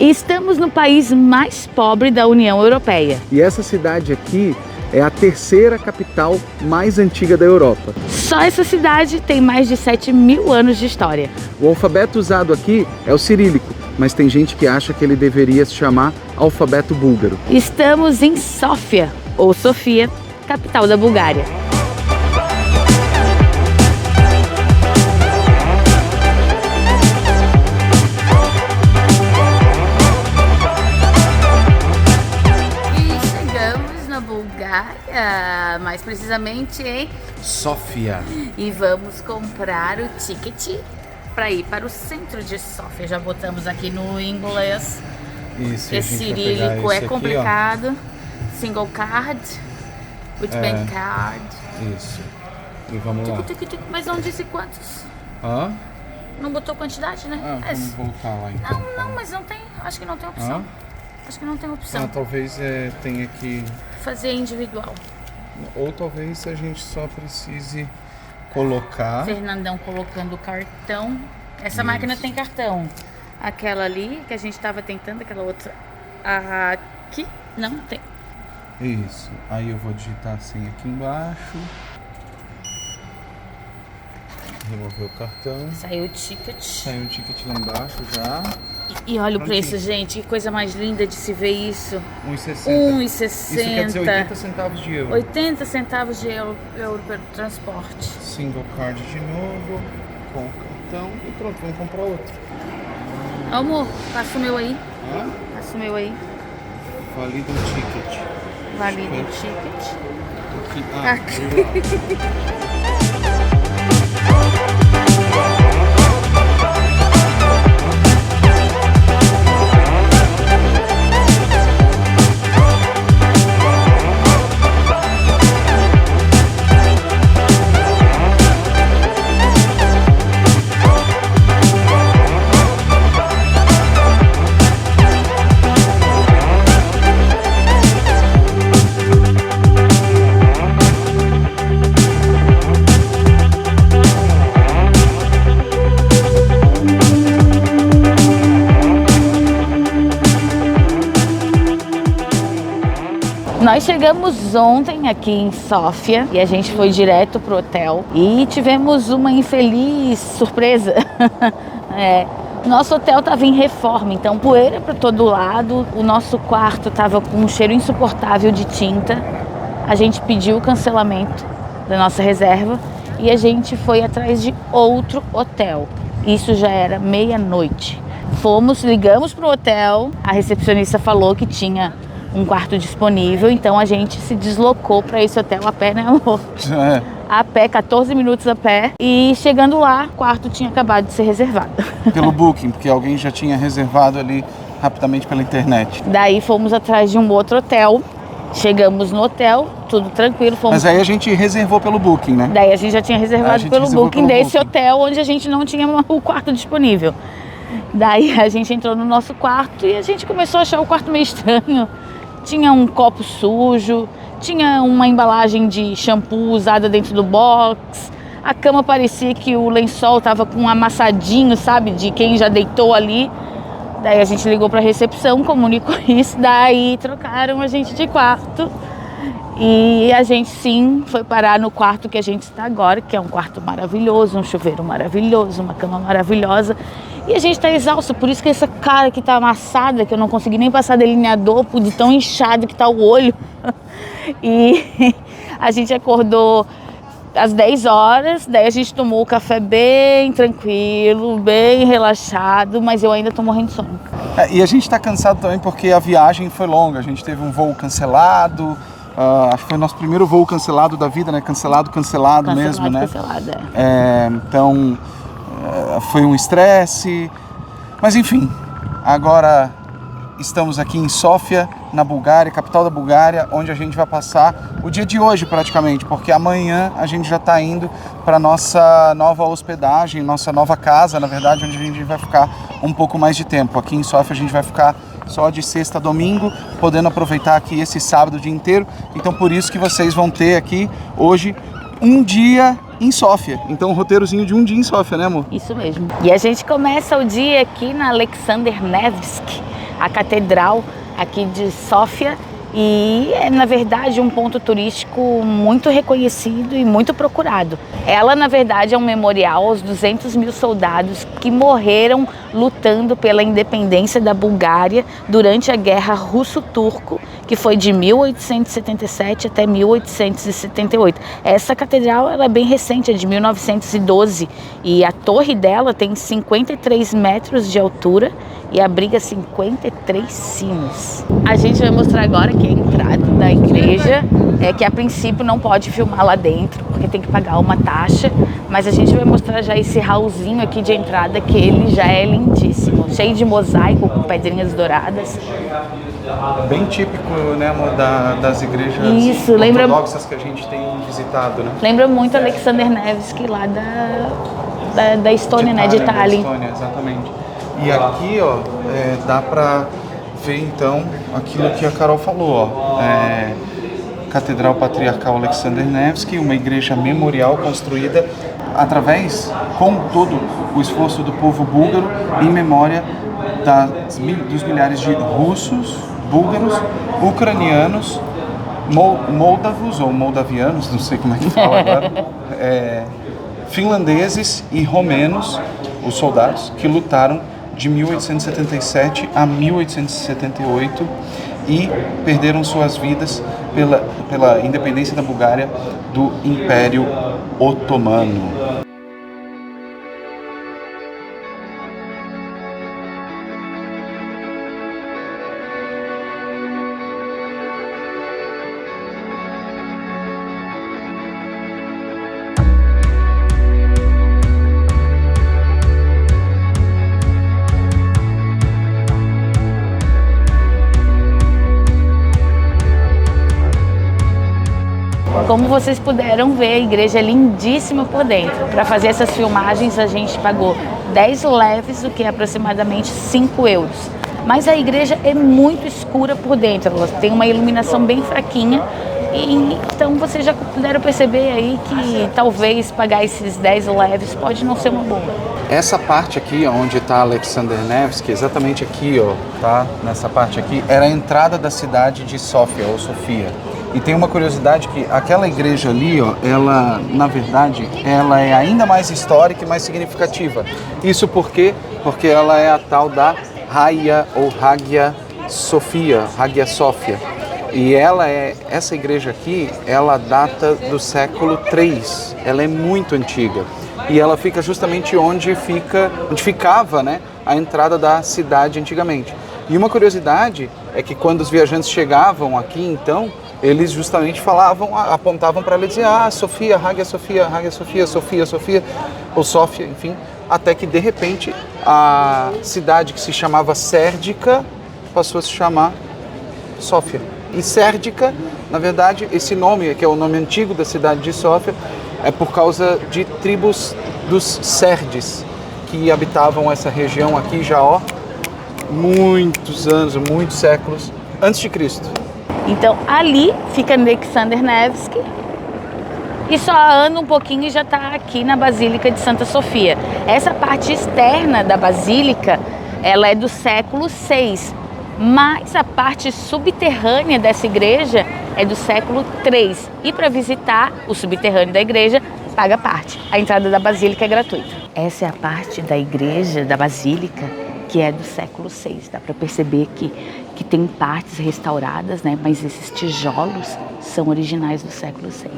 E estamos no país mais pobre da União Europeia. E essa cidade aqui é a terceira capital mais antiga da Europa. Só essa cidade tem mais de 7.000 anos de história. O alfabeto usado aqui é o cirílico, mas tem gente que acha que ele deveria se chamar alfabeto búlgaro. Estamos em Sófia, ou Sofia, capital da Bulgária. Bulgária, mais precisamente em Sófia. E vamos comprar o ticket para ir para o centro de Sófia. Já botamos aqui no inglês. Isso, esse cirílico é complicado. Aqui, single card, with bank card. Isso. E vamos lá. Mas não disse quantos? Hã? Não botou quantidade, né? Vamos voltar lá então. Não, mas não tem. Acho que não tem opção. Acho que não tem opção. Talvez tenha que fazer individual. Ou talvez a gente só precise colocar. Fernandão colocando o cartão. Essa máquina tem cartão. Aquela ali que a gente estava tentando, aquela outra aqui não tem. Isso. Aí eu vou digitar assim aqui embaixo. Remover o cartão. Saiu o ticket. Saiu o ticket lá embaixo já. E olha o preço, gente. Que coisa mais linda de se ver isso. 1,60. 1,60. Isso quer dizer 80 centavos de euro. 80 centavos de euro pelo transporte. Single card de novo. Com o cartão. E pronto, vamos comprar outro. Amor, passa o meu aí. Passa o meu aí. Valida o ticket. Valida o ticket. Aqui. Nós chegamos ontem aqui em Sófia e a gente foi direto pro hotel e tivemos uma infeliz surpresa. Nosso hotel estava em reforma, então poeira para todo lado, o nosso quarto estava com um cheiro insuportável de tinta. A gente pediu o cancelamento da nossa reserva e a gente foi atrás de outro hotel. Isso já era meia-noite. Ligamos pro hotel, a recepcionista falou que tinha um quarto disponível, então a gente se deslocou para esse hotel a pé, né, amor? A pé, 14 minutos a pé, e chegando lá, o quarto tinha acabado de ser reservado. Pelo Booking, porque alguém já tinha reservado ali rapidamente pela internet. Daí fomos atrás de um outro hotel, chegamos no hotel, tudo tranquilo. Mas aí a gente reservou pelo Booking, né? Daí a gente já tinha reservado pelo Booking desse hotel, onde a gente não tinha o quarto disponível. Daí a gente entrou no nosso quarto e a gente começou a achar o quarto meio estranho. Tinha um copo sujo, tinha uma embalagem de shampoo usada dentro do box. A cama parecia que o lençol tava com um amassadinho, sabe, de quem já deitou ali. Daí a gente ligou para a recepção, comunicou isso, daí trocaram a gente de quarto. E a gente sim foi parar no quarto que a gente está agora, que é um quarto maravilhoso, um chuveiro maravilhoso, uma cama maravilhosa. E a gente tá exausto, por isso que essa cara aqui tá amassada, que eu não consegui nem passar delineador, de tão inchado que tá o olho. E a gente acordou às 10 horas, daí a gente tomou o café bem tranquilo, bem relaxado, mas eu ainda tô morrendo de sono. E a gente tá cansado também porque a viagem foi longa, a gente teve um voo cancelado, acho que foi o nosso primeiro voo cancelado da vida, né? Cancelado mesmo, né? Cancelado, então foi um estresse, mas enfim, agora estamos aqui em Sófia, na Bulgária, capital da Bulgária, onde a gente vai passar o dia de hoje praticamente, porque amanhã a gente já está indo para nossa nova hospedagem, nossa nova casa, na verdade, onde a gente vai ficar um pouco mais de tempo. Aqui em Sófia a gente vai ficar só de sexta a domingo, podendo aproveitar aqui esse sábado o dia inteiro, então por isso que vocês vão ter aqui hoje um dia em Sófia. Então, um roteirozinho de um dia em Sófia, né, amor? Isso mesmo. E a gente começa o dia aqui na Alexander Nevsky, a catedral aqui de Sófia. E é, na verdade, um ponto turístico muito reconhecido e muito procurado. Ela, na verdade, é um memorial aos 200 mil soldados que morreram lutando pela independência da Bulgária durante a Guerra Russo-Turco, que foi de 1877 até 1878. Essa catedral ela é bem recente, é de 1912, e a torre dela tem 53 metros de altura e abriga 53 sinos. A gente vai mostrar agora que a entrada da igreja é que a princípio não pode filmar lá dentro, porque tem que pagar uma taxa, mas a gente vai mostrar já esse hallzinho aqui de entrada, que ele já é lindíssimo, cheio de mosaico com pedrinhas douradas. Bem típico, né, amor, das igrejas ortodoxas que a gente tem visitado, né? Lembra muito Alexander Nevsky lá da Estônia, né, de Tallinn. Da Estônia, exatamente. E aqui, ó, dá pra ver então aquilo que a Carol falou, ó. Catedral Patriarcal Alexander Nevsky, uma igreja memorial construída com todo o esforço do povo búlgaro em memória dos milhares de russos, búlgaros, ucranianos, moldavos ou moldavianos, não sei como é que fala agora, finlandeses e romenos, os soldados que lutaram de 1877 a 1878 e perderam suas vidas pela independência da Bulgária do Império Otomano. Como vocês puderam ver, a igreja é lindíssima por dentro. Para fazer essas filmagens a gente pagou 10 leves, o que é aproximadamente 5 euros. Mas a igreja é muito escura por dentro, ela tem uma iluminação bem fraquinha. E então vocês já puderam perceber aí que talvez pagar esses 10 leves pode não ser uma boa. Essa parte aqui, onde está Alexander Nevsky, exatamente aqui, ó, tá? Nessa parte aqui, era a entrada da cidade de Sófia, ou Sofia. E tem uma curiosidade que aquela igreja ali, ó, ela, na verdade, ela é ainda mais histórica e mais significativa. Isso por quê? Porque ela é a tal da Hagia ou Hagia Sophia, Hagia Sophia. E essa igreja aqui, ela data do século III, ela é muito antiga. E ela fica justamente onde ficava, né, a entrada da cidade antigamente. E uma curiosidade é que quando os viajantes chegavam aqui, então, eles justamente apontavam para ela e diziam, Sofia, Hagia Sophia, Hagia Sophia, Sofia, Sofia, ou Sófia, enfim, até que de repente a cidade que se chamava Sérdica passou a se chamar Sófia. E Sérdica, na verdade, esse nome, que é o nome antigo da cidade de Sófia, é por causa de tribos dos Sérdes, que habitavam essa região aqui já, ó, muitos anos, muitos séculos antes de Cristo. Então ali fica Alexander Nevsky e só anda um pouquinho e já está aqui na Basílica de Santa Sofia. Essa parte externa da Basílica, ela é do século VI, mas a parte subterrânea dessa igreja é do século III. E para visitar o subterrâneo da igreja, paga parte. A entrada da Basílica é gratuita. Essa é a parte da igreja, da Basílica, que é do século VI. Dá para perceber que tem partes restauradas, né? Mas esses tijolos são originais do século VI.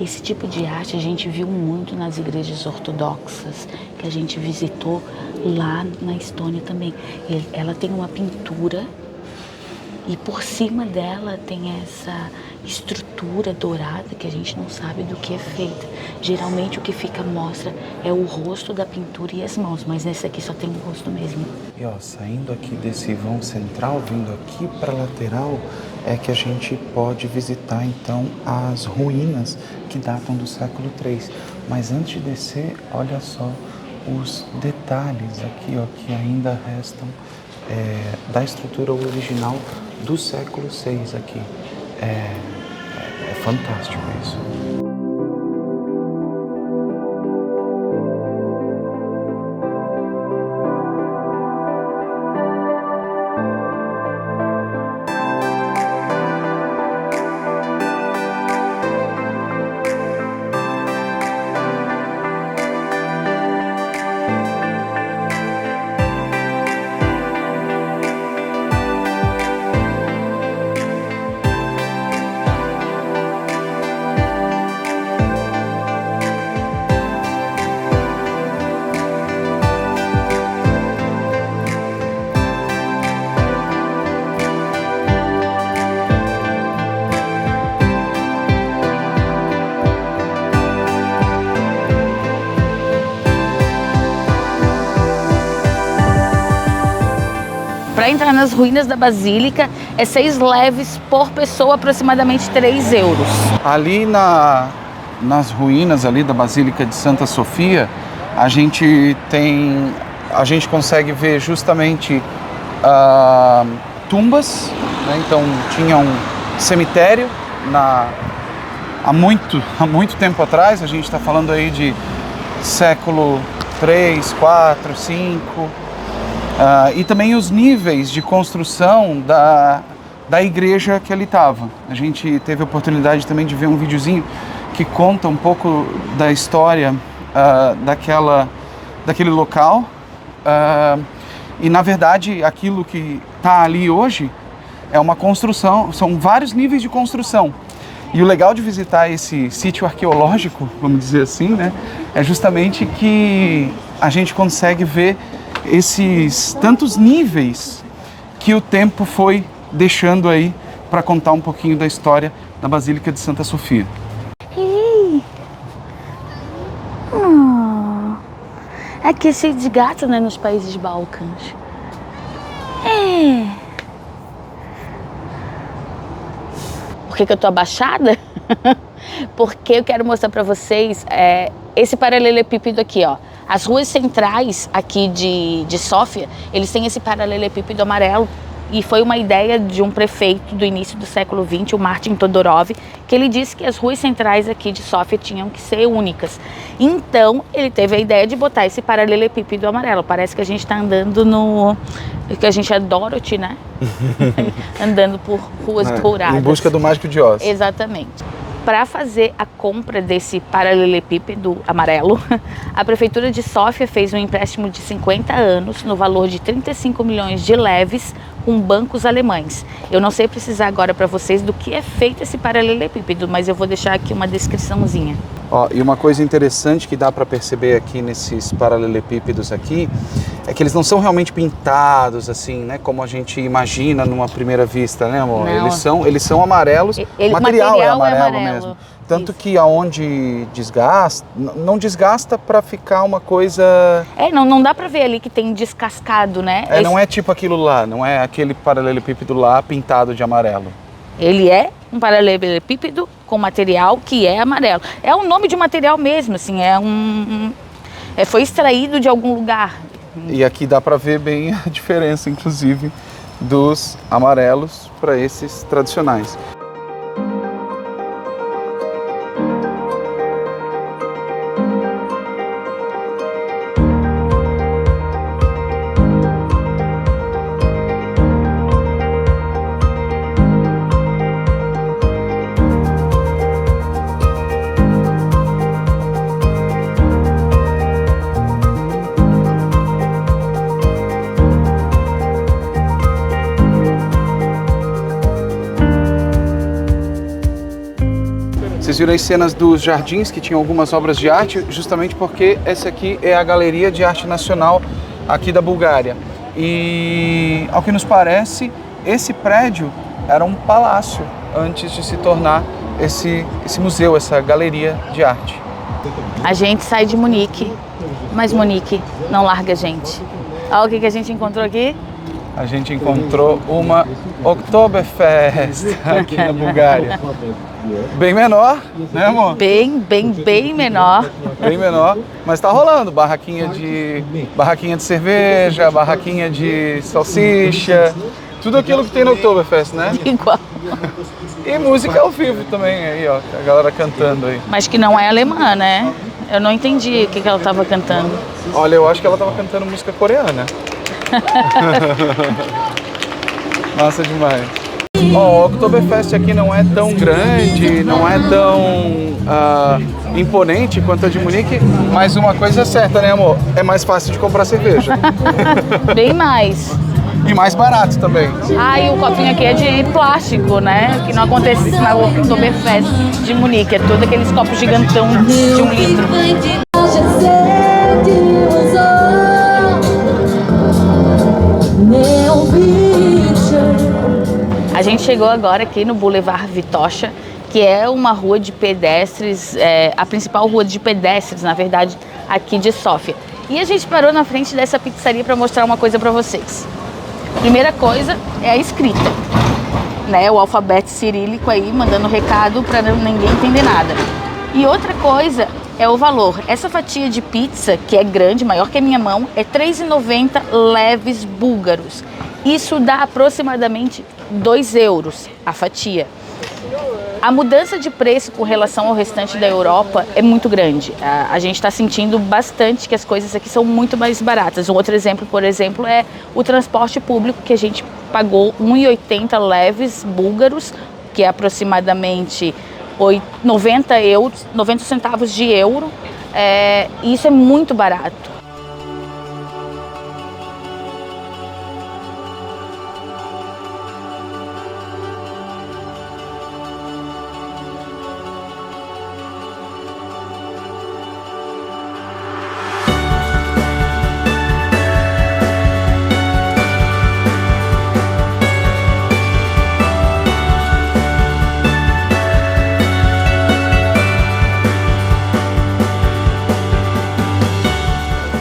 Esse tipo de arte a gente viu muito nas igrejas ortodoxas, que a gente visitou lá na Estônia também. Ela tem uma pintura e por cima dela tem essa estrutura dourada que a gente não sabe do que é feita. Geralmente o que mostra é o rosto da pintura e as mãos, mas nesse aqui só tem o rosto mesmo. E ó, saindo aqui desse vão central, vindo aqui para a lateral, é que a gente pode visitar então as ruínas que datam do século III. Mas antes de descer, olha só os detalhes aqui, ó, que ainda restam da estrutura original do século VI aqui. É fantástico isso. para entrar nas ruínas da Basílica é 6 leves por pessoa, aproximadamente 3 euros. Ali nas ruínas ali da Basílica de Santa Sofia, a gente consegue ver justamente tumbas, né? Então tinha um cemitério há muito tempo atrás, a gente está falando aí de século 3, 4, 5, e também os níveis de construção da igreja que ali estava. A gente teve a oportunidade também de ver um videozinho que conta um pouco da história daquele local, e na verdade aquilo que está ali hoje é uma construção, são vários níveis de construção. E o legal de visitar esse sítio arqueológico, vamos dizer assim, né, é justamente que a gente consegue ver esses tantos níveis que o tempo foi deixando aí para contar um pouquinho da história da Basílica de Santa Sofia. Ei! Oh. Aqui é cheio de gato, né, nos países balcãs. É. Por que eu tô abaixada? Porque eu quero mostrar para vocês esse paralelepípedo aqui, ó. As ruas centrais aqui de Sófia, eles têm esse paralelepípedo amarelo. E foi uma ideia de um prefeito do início do século XX, o Martin Todorov, que ele disse que as ruas centrais aqui de Sófia tinham que ser únicas. Então, ele teve a ideia de botar esse paralelepípedo amarelo. Parece que a gente está andando que a gente é Dorothy, né? Andando por ruas douradas. Em busca do Mágico de Oz. Exatamente. Para fazer a compra desse paralelepípedo amarelo, a Prefeitura de Sófia fez um empréstimo de 50 anos no valor de 35 milhões de leves com bancos alemães. Eu não sei precisar agora para vocês do que é feito esse paralelepípedo, mas eu vou deixar aqui uma descriçãozinha. Ó, e uma coisa interessante que dá para perceber aqui nesses paralelepípedos aqui é que eles não são realmente pintados assim, né, como a gente imagina numa primeira vista, né, amor? Não. Eles são amarelos, o material é amarelo mesmo. Tanto Isso. que aonde desgasta, não desgasta para ficar uma coisa... Não dá para ver ali que tem descascado, né? Não é tipo aquilo lá, não é aquele paralelepípedo lá pintado de amarelo. Ele é um paralelepípedo com material que é amarelo. É o nome de material mesmo, assim, foi extraído de algum lugar. E aqui dá para ver bem a diferença, inclusive, dos amarelos para esses tradicionais. Vocês viram as cenas dos jardins que tinham algumas obras de arte, justamente porque essa aqui é a Galeria de Arte Nacional aqui da Bulgária. E, ao que nos parece, esse prédio era um palácio antes de se tornar esse museu, essa galeria de arte. A gente sai de Munique, mas Munique não larga a gente. Olha o que a gente encontrou aqui. A gente encontrou uma Oktoberfest aqui na Bulgária. Bem menor, né, amor? Bem menor. Bem menor, mas tá rolando. Barraquinha de cerveja, barraquinha de salsicha, tudo aquilo que tem no Oktoberfest, né? Igual. E música ao vivo também, aí, ó, a galera cantando aí. Mas que não é alemã, né? Eu não entendi o que ela estava cantando. Olha, eu acho que ela estava cantando música coreana. Massa demais. Ó, o Oktoberfest aqui não é tão grande, não é tão imponente quanto a de Munique, mas uma coisa é certa, né, amor? É mais fácil de comprar cerveja. Bem mais. E mais barato também. E o copinho aqui é de plástico, né? Que não acontece na Oktoberfest de Munique. É todos aqueles copos gigantão de 1 litro. A gente chegou agora aqui no Boulevard Vitocha, que é uma rua de pedestres, a principal rua de pedestres, na verdade, aqui de Sófia. E a gente parou na frente dessa pizzaria para mostrar uma coisa para vocês. Primeira coisa é a escrita, né? O alfabeto cirílico aí, mandando recado para ninguém entender nada. E outra coisa é o valor. Essa fatia de pizza, que é grande, maior que a minha mão, é R$3,90 leves búlgaros. Isso dá aproximadamente 2 euros a fatia. A mudança de preço com relação ao restante da Europa é muito grande. A gente está sentindo bastante que as coisas aqui são muito mais baratas. Um outro exemplo, por exemplo, é o transporte público, que a gente pagou 1,80 leves búlgaros, que é aproximadamente 90 centavos de euro. E isso é muito barato.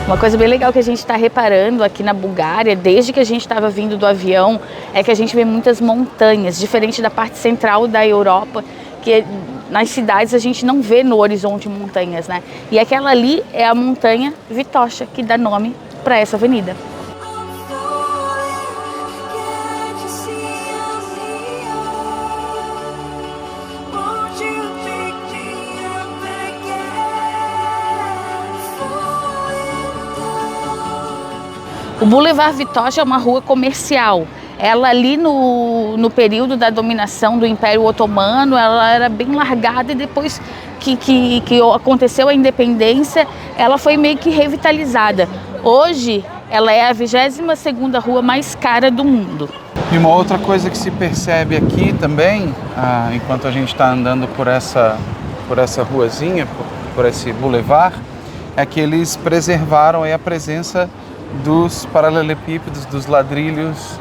Uma coisa bem legal que a gente está reparando aqui na Bulgária, desde que a gente estava vindo do avião, é que a gente vê muitas montanhas, diferente da parte central da Europa, que nas cidades a gente não vê no horizonte montanhas, né? E aquela ali é a montanha Vitocha, que dá nome para essa avenida. O Boulevard Vitocha é uma rua comercial. Ela ali no período da dominação do Império Otomano, ela era bem largada e depois que aconteceu a independência, ela foi meio que revitalizada. Hoje, ela é a 22ª rua mais cara do mundo. E uma outra coisa que se percebe aqui também, enquanto a gente está andando por essa ruazinha, por esse boulevard, é que eles preservaram aí a presença dos paralelepípedos, dos ladrilhos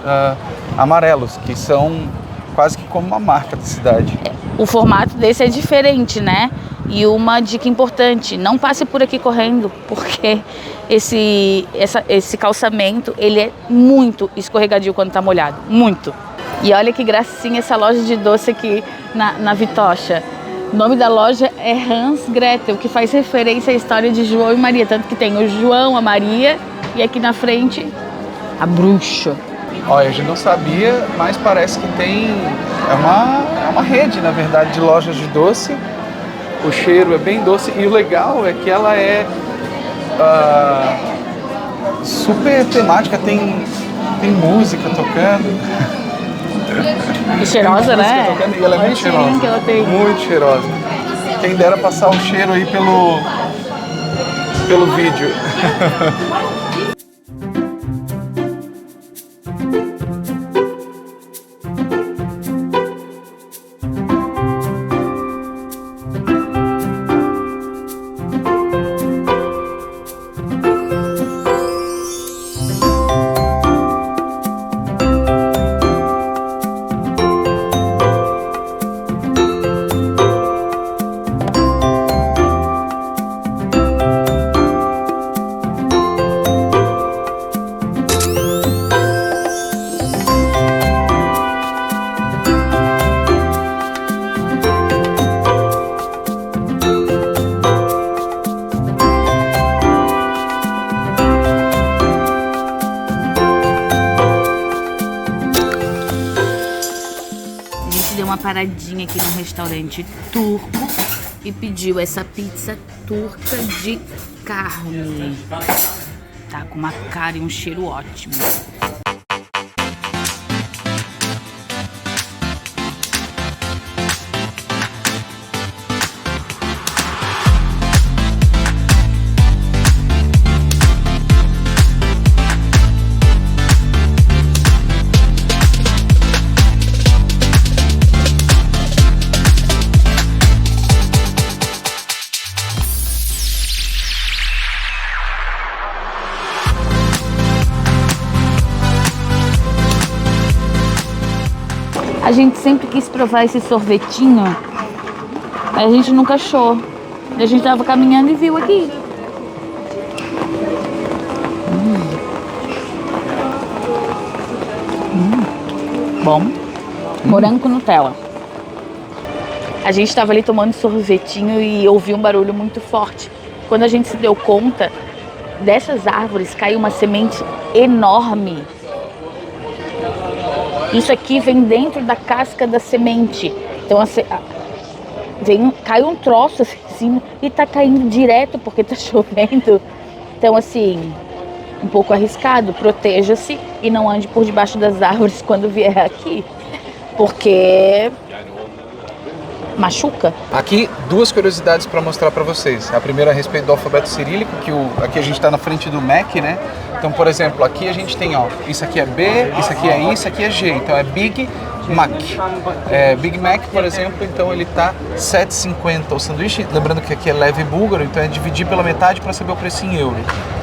amarelos, que são quase que como uma marca da cidade. O formato desse é diferente, né? E uma dica importante, não passe por aqui correndo, porque esse calçamento, ele é muito escorregadio quando tá molhado, muito. E olha que gracinha essa loja de doce aqui na Vitocha. O nome da loja é Hans Gretel, que faz referência à história de João e Maria, tanto que tem o João, a Maria e aqui na frente a bruxa. Olha, a gente não sabia, mas parece que é uma rede, na verdade, de lojas de doce. O cheiro é bem doce e o legal é que ela é super temática, tem música tocando. E cheirosa, né? Tocando, e ela é muito cheirosa. Que ela tem. Muito cheirosa. Quem dera passar o cheiro aí pelo vídeo. Paradinha aqui no restaurante turco e pediu essa pizza turca de carne. Tá com uma cara e um cheiro ótimo. A gente sempre quis provar esse sorvetinho, a gente nunca achou. A gente tava caminhando e viu aqui. bom. Morango com Nutella. A gente estava ali tomando sorvetinho e ouviu um barulho muito forte. Quando a gente se deu conta, dessas árvores caiu uma semente enorme. Isso aqui vem dentro da casca da semente. Então caiu um troço assim e tá caindo direto porque tá chovendo. Então assim, um pouco arriscado. Proteja-se e não ande por debaixo das árvores quando vier aqui, porque machuca. Aqui, duas curiosidades para mostrar para vocês. A primeira a respeito do alfabeto cirílico, que aqui a gente está na frente do Mac, né? Então, por exemplo, aqui a gente tem, ó, isso aqui é B, isso aqui é I, isso aqui é G. Então é Big Mac. Big Mac, por exemplo, então ele tá R$7,50 o sanduíche. Lembrando que aqui é leve búlgaro, então é dividir pela metade para saber o preço em euro.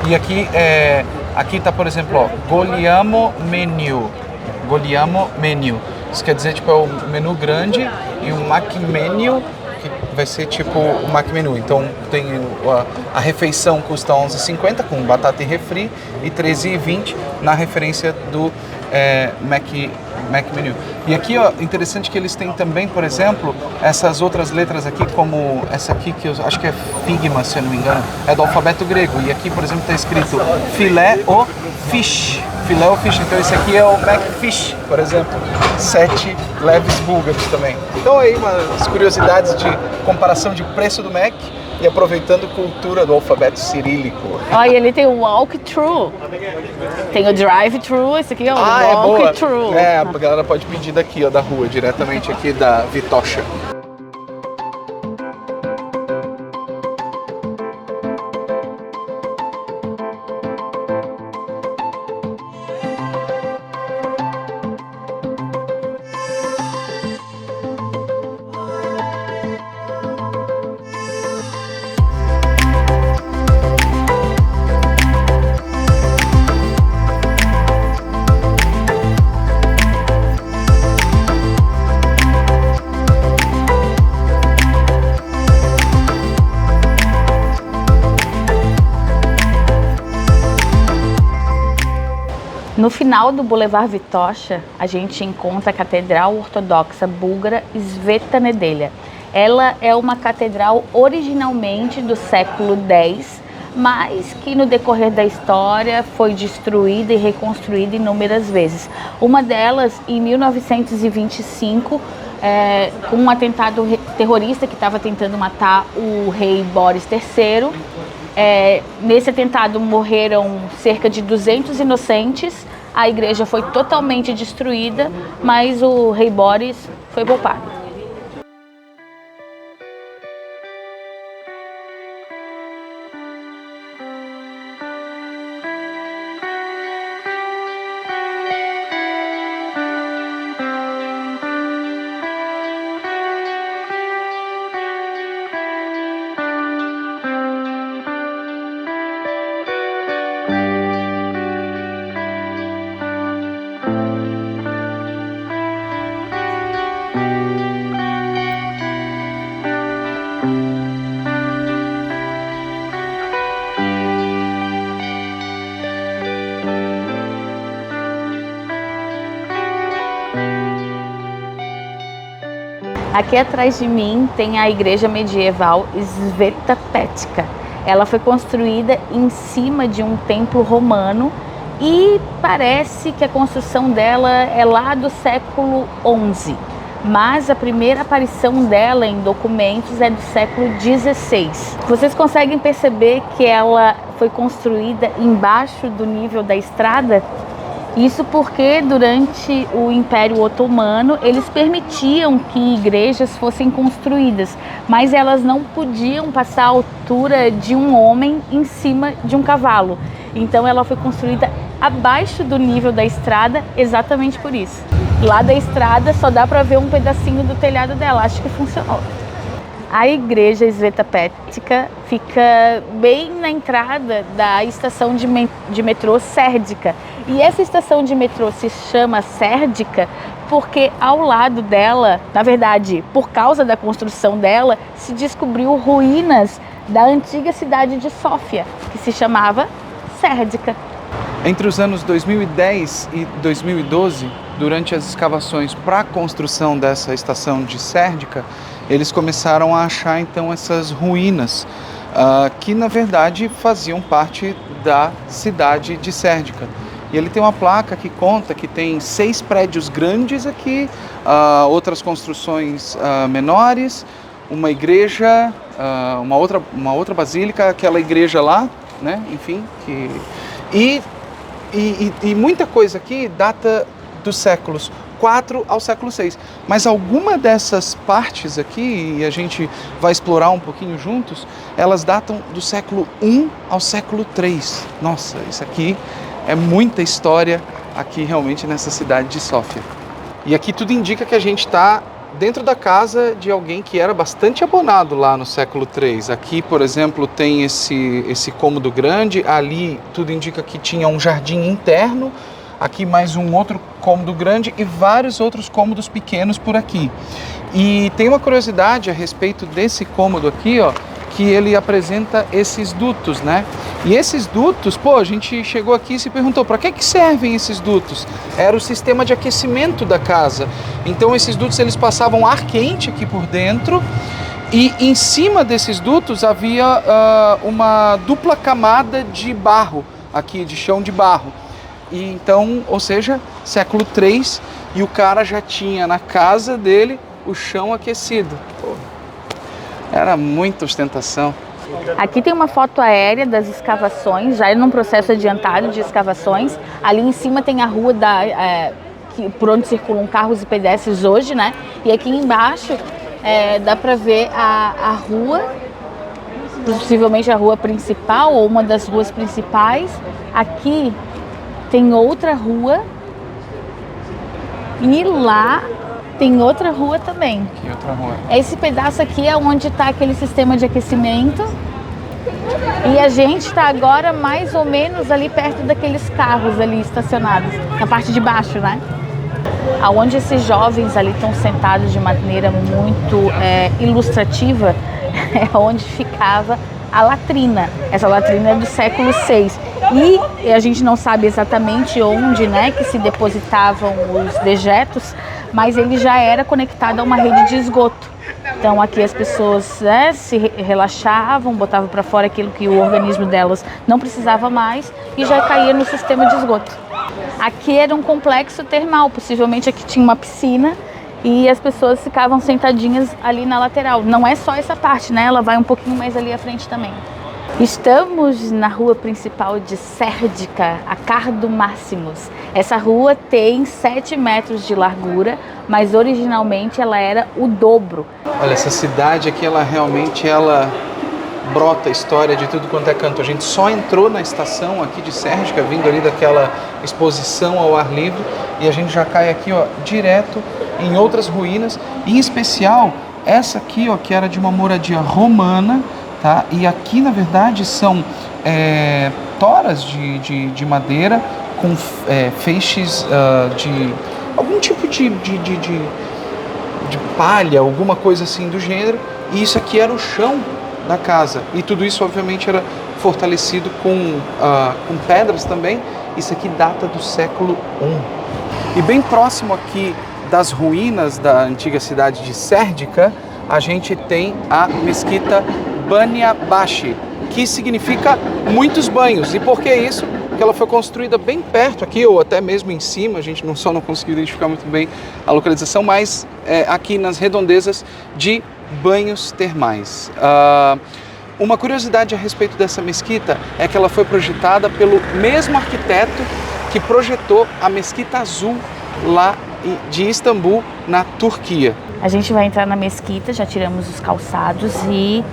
E aqui tá, por exemplo, ó, Goliamo Menu. Goliamo Menu. Isso quer dizer, tipo, é o menu grande e o Mac Menu, que vai ser tipo o Mac Menu. Então tem a refeição custa R$11,50 com batata e refri e R$13,20 na referência do Mac Menu. E aqui, ó, interessante que eles têm também, por exemplo, essas outras letras aqui, como essa aqui que eu acho que é Figma, se eu não me engano, é do alfabeto grego. E aqui, por exemplo, está escrito filé ou fish. Filé ou fish. Então esse aqui é o Macfish, por exemplo. 7 leves búlgaros também. Então aí umas curiosidades de comparação de preço do Mac e aproveitando cultura do alfabeto cirílico. Olha, ele tem o walk-through. Tem o drive-through, esse aqui é o walk-through. A galera pode pedir daqui, ó, da rua, diretamente aqui da Vitocha. No final do Boulevard Vitocha, a gente encontra a Catedral Ortodoxa Búlgara Sveta Nedelya. Ela é uma catedral originalmente do século X, mas que no decorrer da história foi destruída e reconstruída inúmeras vezes. Uma delas em 1925, com um atentado terrorista que estava tentando matar o rei Boris III. Nesse atentado morreram cerca de 200 inocentes, a igreja foi totalmente destruída, mas o rei Boris foi poupado. Aqui atrás de mim tem a igreja medieval Sveta Petka. Ela foi construída em cima de um templo romano e parece que a construção dela é lá do século XI. Mas a primeira aparição dela em documentos é do século XVI. Vocês conseguem perceber que ela foi construída embaixo do nível da estrada? Isso porque durante o Império Otomano eles permitiam que igrejas fossem construídas, mas elas não podiam passar a altura de um homem em cima de um cavalo. Então ela foi construída abaixo do nível da estrada exatamente por isso. Lá da estrada só dá para ver um pedacinho do telhado dela, acho que funcionou. A igreja Sveta Petka fica bem na entrada da estação de metrô Serdica. E essa estação de metrô se chama Serdica porque ao lado dela, na verdade, por causa da construção dela, se descobriu ruínas da antiga cidade de Sófia, que se chamava Serdica. Entre os anos 2010 e 2012, durante as escavações para a construção dessa estação de Sérdica, eles começaram a achar então essas ruínas que na verdade faziam parte da cidade de Sérdica. E ele tem uma placa que conta que tem 6 prédios grandes aqui, outras construções menores, uma igreja, uma outra basílica, aquela igreja lá, né? Enfim, e muita coisa aqui data dos séculos 4 ao século 6. Mas alguma dessas partes aqui, e a gente vai explorar um pouquinho juntos, elas datam do século 1 ao século 3. Nossa, isso aqui é muita história aqui realmente nessa cidade de Sófia. E aqui tudo indica que a gente está dentro da casa de alguém que era bastante abonado lá no século 3. Aqui, por exemplo, tem esse cômodo grande, ali tudo indica que tinha um jardim interno, aqui mais um outro cômodo grande e vários outros cômodos pequenos por aqui. E tem uma curiosidade a respeito desse cômodo aqui, ó, que ele apresenta esses dutos, né? E esses dutos, pô, a gente chegou aqui e se perguntou, para que servem esses dutos? Era o sistema de aquecimento da casa. Então esses dutos, eles passavam ar quente aqui por dentro e em cima desses dutos havia uma dupla camada de barro, aqui de chão de barro. E então, ou seja, século 3, e o cara já tinha na casa dele o chão aquecido. Pô, era muita ostentação. Aqui tem uma foto aérea das escavações, já num processo adiantado de escavações. Ali em cima tem a rua por onde circulam carros e pedestres hoje, né? E aqui embaixo dá para ver a rua, possivelmente a rua principal ou uma das ruas principais. Aqui tem outra rua e lá tem outra rua também. Que outra rua? Esse pedaço aqui é onde está aquele sistema de aquecimento. E a gente está agora mais ou menos ali perto daqueles carros ali estacionados, na parte de baixo, né? Aonde esses jovens ali estão sentados de maneira muito ilustrativa, é onde ficava a latrina. Essa latrina é do século 6. E a gente não sabe exatamente onde, né, que se depositavam os dejetos, mas ele já era conectado a uma rede de esgoto. Então aqui as pessoas se relaxavam, botavam para fora aquilo que o organismo delas não precisava mais e já caía no sistema de esgoto. Aqui era um complexo termal, possivelmente aqui tinha uma piscina e as pessoas ficavam sentadinhas ali na lateral. Não é só essa parte, né? Ela vai um pouquinho mais ali à frente também. Estamos na rua principal de Sérdica, a Cardo Máximos. Essa rua tem 7 metros de largura, mas originalmente ela era o dobro. Olha, essa cidade aqui, ela realmente brota a história de tudo quanto é canto. A gente só entrou na estação aqui de Sérdica, vindo ali daquela exposição ao ar livre, e a gente já cai aqui, ó, direto em outras ruínas, em especial essa aqui, ó, que era de uma moradia romana. Tá? E aqui, na verdade, são toras de madeira com feixes de algum tipo de palha, alguma coisa assim do gênero. E isso aqui era o chão da casa. E tudo isso, obviamente, era fortalecido com pedras também. Isso aqui data do século I. E bem próximo aqui das ruínas da antiga cidade de Sérdica, a gente tem a mesquita Banja Baši, que significa muitos banhos. E por que isso? Porque ela foi construída bem perto aqui, ou até mesmo em cima, a gente não conseguiu identificar muito bem a localização, mas aqui nas redondezas de banhos termais. Uma curiosidade a respeito dessa mesquita é que ela foi projetada pelo mesmo arquiteto que projetou a Mesquita Azul lá de Istambul, na Turquia. A gente vai entrar na mesquita, já tiramos os calçados e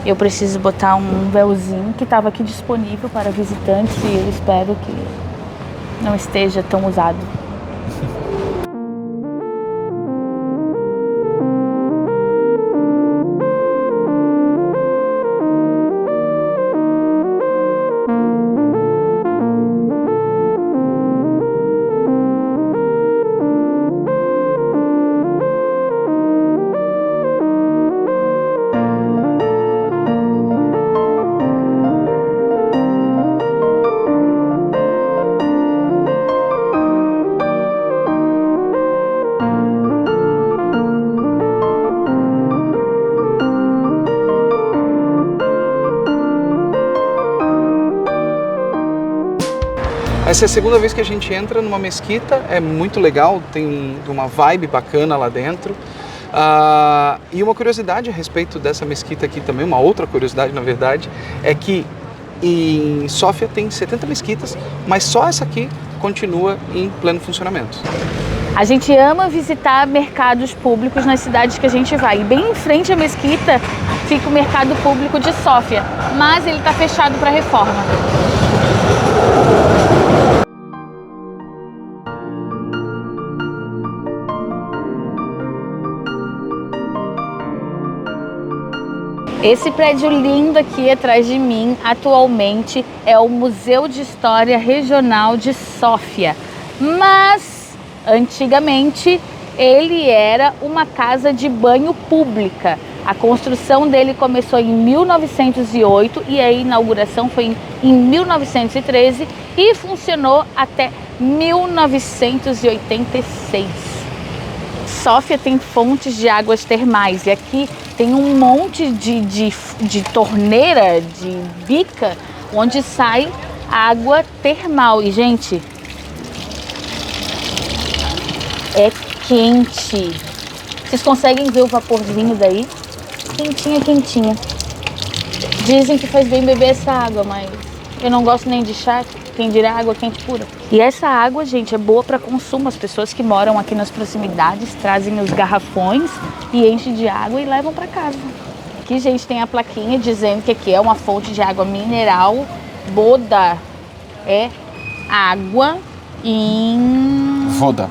eu preciso botar um véuzinho que estava aqui disponível para visitantes e eu espero que não esteja tão usado. Essa é a segunda vez que a gente entra numa mesquita, é muito legal, tem uma vibe bacana lá dentro. E uma curiosidade a respeito dessa mesquita aqui também, uma outra curiosidade na verdade, é que em Sófia tem 70 mesquitas, mas só essa aqui continua em pleno funcionamento. A gente ama visitar mercados públicos nas cidades que a gente vai. E bem em frente à mesquita fica o mercado público de Sófia, mas ele está fechado para reforma. Esse prédio lindo aqui atrás de mim, atualmente, é o Museu de História Regional de Sófia. Mas, antigamente, ele era uma casa de banho pública. A construção dele começou em 1908 e a inauguração foi em 1913 e funcionou até 1986. Sófia tem fontes de águas termais e aqui tem um monte de torneira, de bica, onde sai água termal. E, gente, é quente. Vocês conseguem ver o vaporzinho daí? Quentinha, quentinha. Dizem que faz bem beber essa água, mas eu não gosto nem de chá, quem dirá água quente pura. E essa água, gente, é boa para consumo. As pessoas que moram aqui nas proximidades trazem os garrafões e enchem de água e levam para casa. Aqui, gente, tem a plaquinha dizendo que aqui é uma fonte de água mineral. Voda é água em... Voda.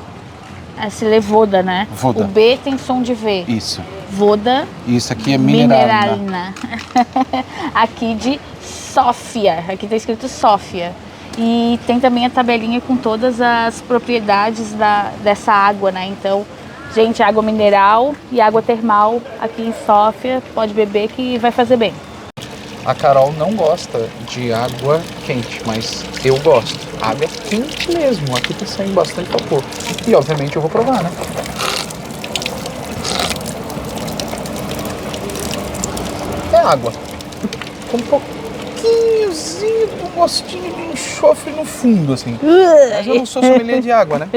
Se lê Voda, né? Voda. O B tem som de V. Isso. Voda. Isso aqui é mineralina. Aqui de Sófia. Aqui tá escrito Sófia. E tem também a tabelinha com todas as propriedades dessa água, né? Então, gente, água mineral e água termal aqui em Sófia, pode beber que vai fazer bem. A Carol não gosta de água quente, mas eu gosto. Água é quente mesmo, aqui tá saindo bastante vapor. E obviamente eu vou provar, né? É água. Com um pouquinhozinho do gostinho de enxofre no fundo, assim. Mas eu não sou sommelier de água, né?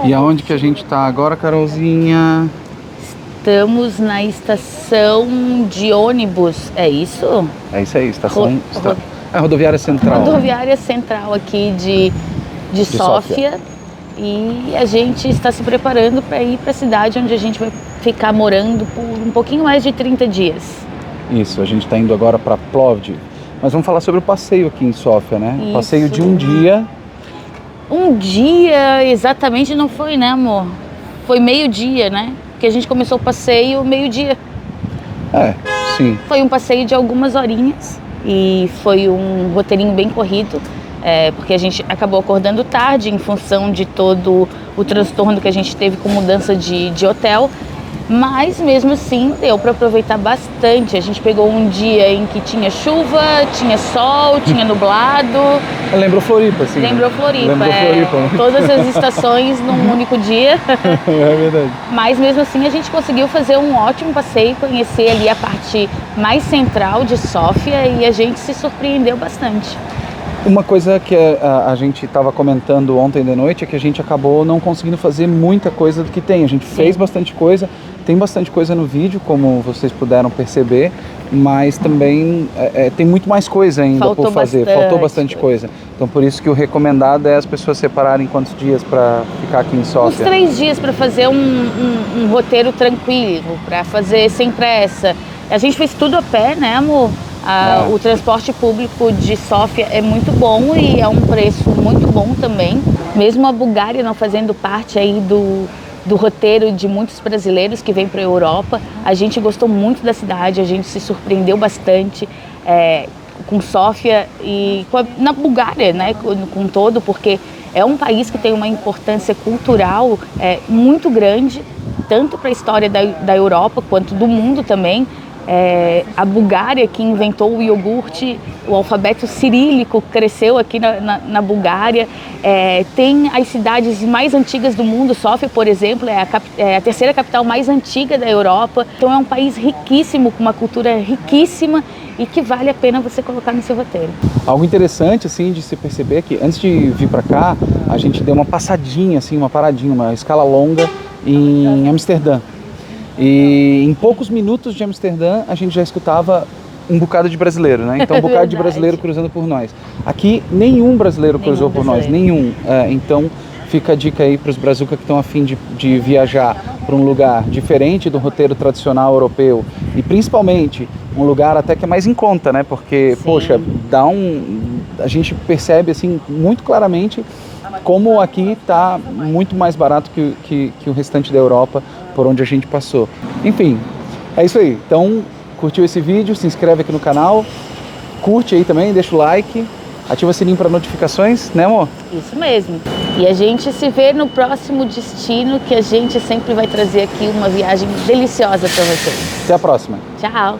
E aonde que a gente tá agora, Carolzinha? Estamos na estação de ônibus, é isso? É isso aí, estação... rodoviária central. Rodoviária central aqui de Sófia. E a gente está se preparando para ir para a cidade onde a gente vai ficar morando por um pouquinho mais de 30 dias. Isso, a gente está indo agora para Plovdiv. Mas vamos falar sobre o passeio aqui em Sófia, né? Isso. Passeio de um dia. Um dia exatamente não foi, né, amor? Foi meio-dia, né? Porque a gente começou o passeio meio-dia. É, sim. Foi um passeio de algumas horinhas e foi um roteirinho bem corrido, porque a gente acabou acordando tarde em função de todo o transtorno que a gente teve com mudança de hotel. Mas mesmo assim deu para aproveitar bastante. A gente pegou um dia em que tinha chuva, tinha sol, tinha nublado. Lembrou Floripa, sim. Lembrou Floripa, Floripa. Todas as estações num único dia. É verdade. Mas mesmo assim a gente conseguiu fazer um ótimo passeio, conhecer ali a parte mais central de Sófia e a gente se surpreendeu bastante. Uma coisa que a gente estava comentando ontem de noite é que a gente acabou não conseguindo fazer muita coisa do que tem. A gente fez bastante coisa, tem bastante coisa no vídeo, como vocês puderam perceber, mas também tem muito mais coisa ainda por fazer. Faltou bastante coisa. Então por isso que o recomendado é as pessoas separarem quantos dias para ficar aqui em Sófia? Uns 3 dias para fazer um roteiro tranquilo, para fazer sem pressa. A gente fez tudo a pé, né, amor? O transporte público de Sófia é muito bom e é um preço muito bom também. Mesmo a Bulgária não fazendo parte aí do roteiro de muitos brasileiros que vêm para a Europa, a gente gostou muito da cidade, a gente se surpreendeu bastante com Sófia e na Bulgária, né, com todo, porque é um país que tem uma importância cultural muito grande, tanto para a história da Europa quanto do mundo também. A Bulgária, que inventou o iogurte, o alfabeto cirílico cresceu aqui na Bulgária. Tem as cidades mais antigas do mundo. Sófia, por exemplo, é a terceira capital mais antiga da Europa. Então é um país riquíssimo, com uma cultura riquíssima e que vale a pena você colocar no seu roteiro. Algo interessante, assim, de se perceber é que antes de vir para cá, a gente deu uma passadinha, assim, uma paradinha, uma escala longa em Amsterdã. E em poucos minutos de Amsterdã, a gente já escutava um bocado de brasileiro, né? Então, um bocado de brasileiro cruzando por nós. Aqui, nenhum brasileiro cruzou por nós, nenhum. Então, fica a dica aí para os brazucas que estão a fim de viajar para um lugar diferente do roteiro tradicional europeu e principalmente um lugar até que é mais em conta, né? Porque, sim, poxa, a gente percebe assim muito claramente como aqui está muito mais barato que o restante da Europa por onde a gente passou. Enfim, é isso aí. Então, curtiu esse vídeo? Se inscreve aqui no canal, curte aí também, deixa o like. Ativa o sininho para notificações, né, amor? Isso mesmo. E a gente se vê no próximo destino, que a gente sempre vai trazer aqui uma viagem deliciosa para vocês. Até a próxima. Tchau.